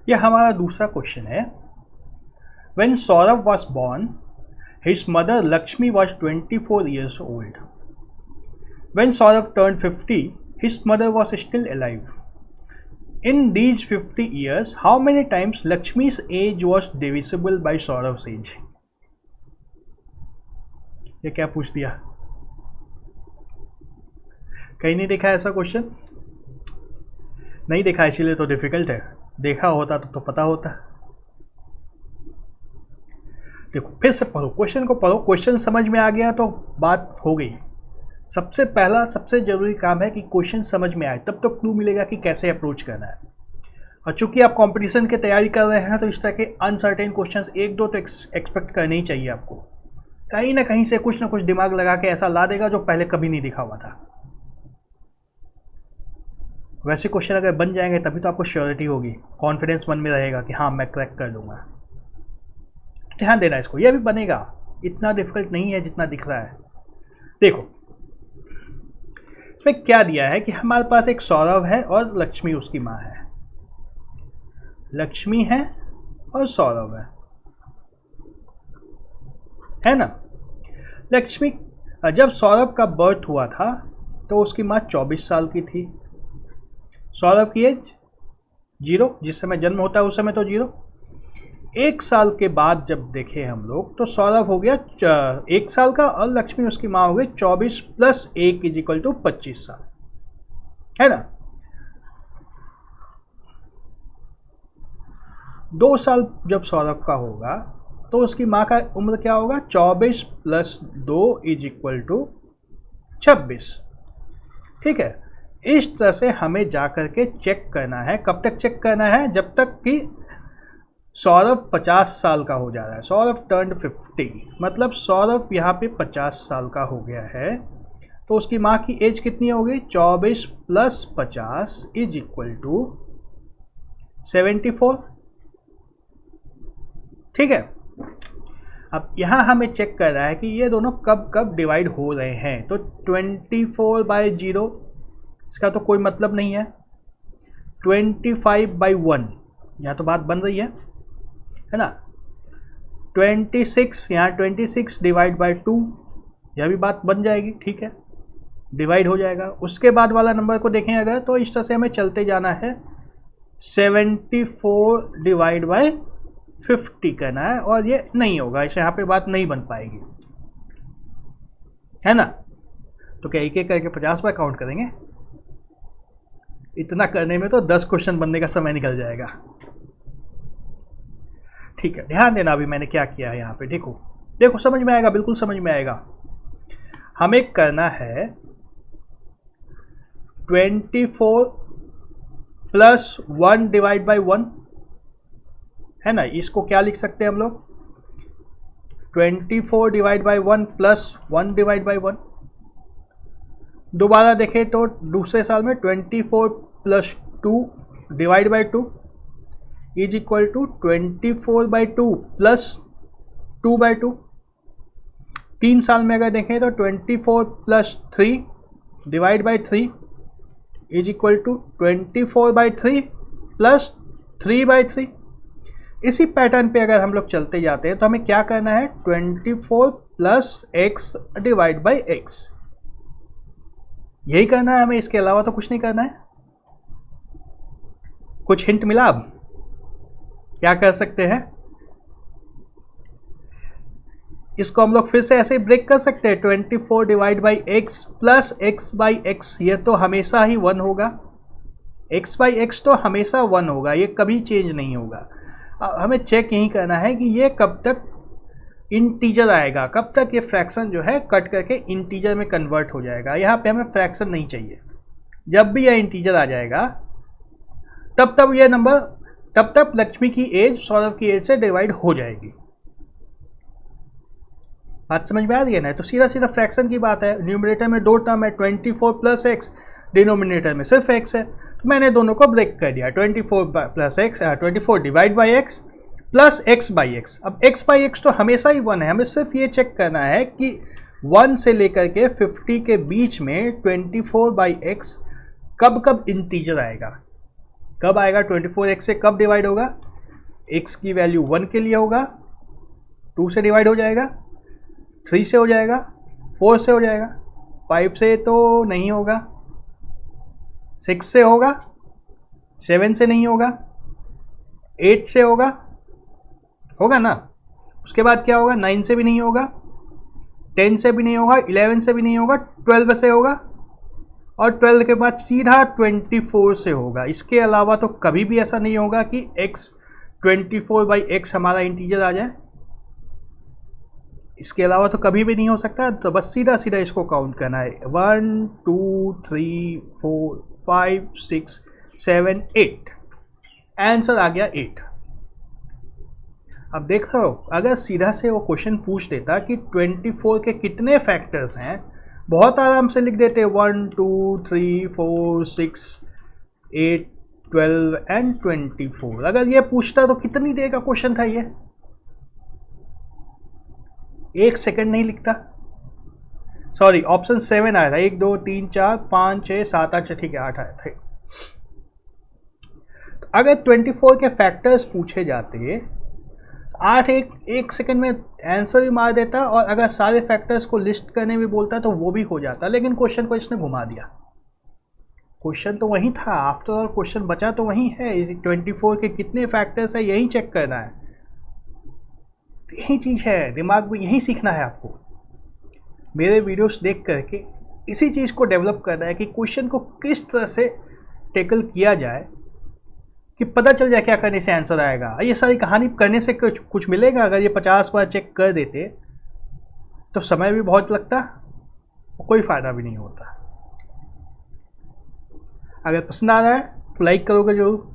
यह हमारा दूसरा क्वेश्चन है। When Saurav was born, his mother Lakshmi was 24 years old. When Saurav turned 50, his mother was still alive. In these 50 years, how many times Lakshmi's age was divisible by Saurav's age? ये क्या पूछ दिया? कहीं नहीं देखा ऐसा question? नहीं देखा इसीलिए तो डिफिकल्ट है। देखा होता तो पता होता। देखो फिर से पढ़ो, क्वेश्चन को पढ़ो, क्वेश्चन समझ में आ गया तो बात हो गई। सबसे पहला सबसे जरूरी काम है कि क्वेश्चन समझ में आए, तब तो क्लू मिलेगा कि कैसे अप्रोच करना है। और चूंकि आप कंपटीशन की तैयारी कर रहे हैं तो इस तरह के अनसर्टेन क्वेश्चंस एक दो तो एक्सपेक्ट करने ही चाहिए। आपको कहीं ना कहीं से कुछ ना कुछ दिमाग लगा के ऐसा ला देगा जो पहले कभी नहीं दिखा हुआ था। वैसे क्वेश्चन अगर बन जाएंगे तभी तो आपको श्योरिटी होगी, कॉन्फिडेंस मन में रहेगा कि हाँ मैं क्रैक कर लूँगा। ध्यान देना इसको, यह भी बनेगा, इतना डिफिकल्ट नहीं है जितना दिख रहा है। देखो इसमें क्या दिया है कि हमारे पास एक सौरभ है और लक्ष्मी उसकी माँ है। लक्ष्मी है और सौरभ है ना। लक्ष्मी जब सौरभ का बर्थ हुआ था तो उसकी माँ 24 साल की थी। सौरभ की एज 0, जिस समय जन्म होता है उस समय तो 0। 1 साल के बाद जब देखे हम लोग तो सौरभ हो गया 1 साल का और लक्ष्मी उसकी माँ हो गई 24 + 1 = 25 साल, है ना। 2 साल जब सौरभ का होगा तो उसकी माँ का उम्र क्या होगा? 24 + 2 = 26। ठीक है, इस तरह से हमें जाकर के चेक करना है। कब तक चेक करना है? जब तक कि सौरभ 50 साल का हो जा रहा है। सौरभ टर्न्ड 50, मतलब सौरभ यहाँ पे 50 साल का हो गया है तो उसकी माँ की एज कितनी होगी? 24 + 50 = 74। ठीक है, अब यहाँ हमें चेक कर रहा है कि ये दोनों कब कब डिवाइड हो रहे हैं। तो 24/0 इसका तो कोई मतलब नहीं है। 25/1 यहाँ तो बात बन रही है ना। 26 यहाँ 26 / 2 यह भी बात बन जाएगी। ठीक है, डिवाइड हो जाएगा। उसके बाद वाला नंबर को देखें अगर तो इस तरह से हमें चलते जाना है। 74 / 50 करना है और ये नहीं होगा, इसे यहाँ पे बात नहीं बन पाएगी, है ना। तो क्या एक एक करके 50 बार काउंट करेंगे? इतना करने में तो 10 क्वेश्चन बनने का समय निकल जाएगा। ठीक है, ध्यान देना अभी मैंने क्या किया है यहाँ पे। देखो समझ में आएगा, बिल्कुल समझ में आएगा। हमें करना है 24 + 1 / 1, है ना। इसको क्या लिख सकते हैं हम लोग? 24 / 1 + 1 / 1। दोबारा देखें तो दूसरे साल में 24 + 2 / 2 = 24/2 + 2/2। 3 साल में अगर देखें तो 24 + 3 / 3 = 24/3 + 3/3। इसी पैटर्न पे अगर हम लोग चलते जाते हैं तो हमें क्या करना है? 24 + x / x, यही करना है हमें, इसके अलावा तो कुछ नहीं करना है। कुछ हिंट मिला? अब क्या कर सकते हैं? इसको हम लोग फिर से ऐसे ब्रेक कर सकते हैं। 24 / x + x/x, ये तो हमेशा ही 1 होगा। x/x तो हमेशा 1 होगा, ये कभी चेंज नहीं होगा। हमें चेक यही करना है कि ये कब तक इंटीजर आएगा, कब तक ये फ्रैक्शन जो है कट करके इंटीजर में कन्वर्ट हो जाएगा। यहाँ पे हमें फ्रैक्शन नहीं चाहिए। जब भी यह इंटीजर आ जाएगा तब ये नंबर, तब लक्ष्मी की एज सौरभ की एज से डिवाइड हो जाएगी। बात समझ में आ रही है ना। तो सीधा फ्रैक्शन की बात है। न्यूमरेटर में 2 टर्म है, 24 + x, डिनोमिनेटर में सिर्फ x है, तो मैंने दोनों को ब्रेक कर दिया। 24 + x 24 / x + x/x। अब x/x तो हमेशा ही 1 है। हमें सिर्फ ये चेक करना है कि 1 से लेकर के 50 के बीच में 24/x कब कब इंटीजर आएगा। कब आएगा? 24x से कब डिवाइड होगा? x की वैल्यू 1 के लिए होगा, 2 से डिवाइड हो जाएगा, 3 से हो जाएगा, 4 से हो जाएगा, 5 से तो नहीं होगा, 6 से होगा, 7 से नहीं होगा, 8 से होगा, होगा ना? उसके बाद क्या होगा? 9 से भी नहीं होगा, 10 से भी नहीं होगा, 11 से भी नहीं होगा, 12 से होगा, और 12 के बाद सीधा 24 से होगा। इसके अलावा तो कभी भी ऐसा नहीं होगा कि x 24/x हमारा इंटीजर आ जाए। इसके अलावा तो कभी भी नहीं हो सकता। तो बस सीधा सीधा इसको काउंट करना है, 1 2 3 4 5 6 7 8। आंसर आ गया 8। अब देख रहे हो, अगर सीधा से वो क्वेश्चन पूछ देता कि 24 के कितने फैक्टर्स हैं, बहुत आराम से लिख देते 1 2 3 4 6 8 12 एंड 24। अगर ये पूछता तो कितनी देर का क्वेश्चन था ये? 1 सेकंड नहीं लिखता। सॉरी, ऑप्शन 7 आया था, 1 2 3 4 5 6 7 8, ठीक है 8 आया था। तो अगर 24 के फैक्टर्स पूछे जाते, 8 एक सेकंड में आंसर भी मार देता, और अगर सारे फैक्टर्स को लिस्ट करने भी बोलता तो वो भी हो जाता। लेकिन क्वेश्चन को इसने घुमा दिया। क्वेश्चन तो वही था, आफ्टर ऑल क्वेश्चन बचा तो वही है, 24 के कितने फैक्टर्स है यही चेक करना है। यही चीज़ है, दिमाग में यही सीखना है आपको। मेरे वीडियोस देख करके इसी चीज़ को डेवलप करना है कि क्वेश्चन को किस तरह से टैकल किया जाए कि पता चल जाए क्या करने से आंसर आएगा। ये सारी कहानी करने से कुछ मिलेगा? अगर ये 50 बार चेक कर देते तो समय भी बहुत लगता, कोई फ़ायदा भी नहीं होता। अगर पसंद आ रहा है तो लाइक करोगे जरूर।